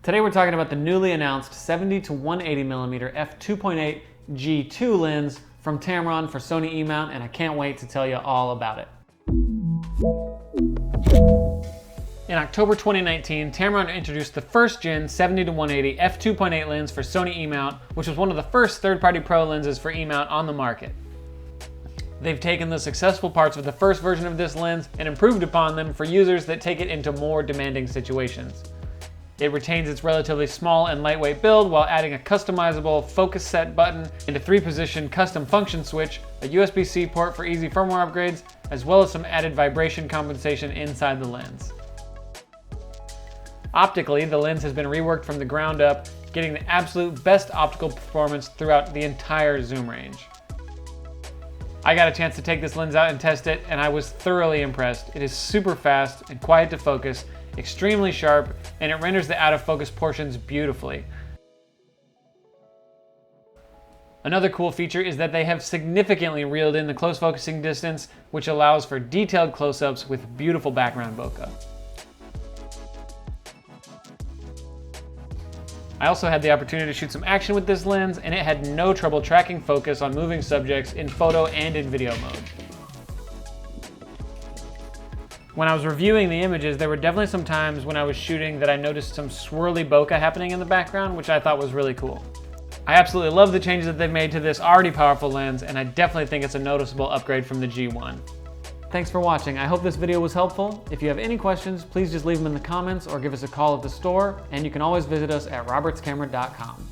Today we're talking about the newly announced 70 to 180mm f2.8 G2 lens from Tamron for Sony E-mount, and I can't wait to tell you all about it. In October 2019, Tamron introduced the first gen 70 to 180 f2.8 lens for Sony E-mount, which was one of the first third-party pro lenses for E-mount on the market. They've taken the successful parts of the first version of this lens and improved upon them for users that take it into more demanding situations. It retains its relatively small and lightweight build while adding a customizable focus set button and a 3-position custom function switch, a USB-C port for easy firmware upgrades, as well as some added vibration compensation inside the lens. Optically, the lens has been reworked from the ground up, getting the absolute best optical performance throughout the entire zoom range. I got a chance to take this lens out and test it, and I was thoroughly impressed. It is super fast and quiet to focus, extremely sharp, and it renders the out of focus portions beautifully. Another cool feature is that they have significantly reeled in the close focusing distance, which allows for detailed close-ups with beautiful background bokeh. I also had the opportunity to shoot some action with this lens, and it had no trouble tracking focus on moving subjects in photo and in video mode. When I was reviewing the images, there were definitely some times when I was shooting that I noticed some swirly bokeh happening in the background, which I thought was really cool. I absolutely love the changes that they've made to this already powerful lens, and I definitely think it's a noticeable upgrade from the G1. Thanks for watching. I hope this video was helpful. If you have any questions, please just leave them in the comments or give us a call at the store, and you can always visit us at robertscamera.com.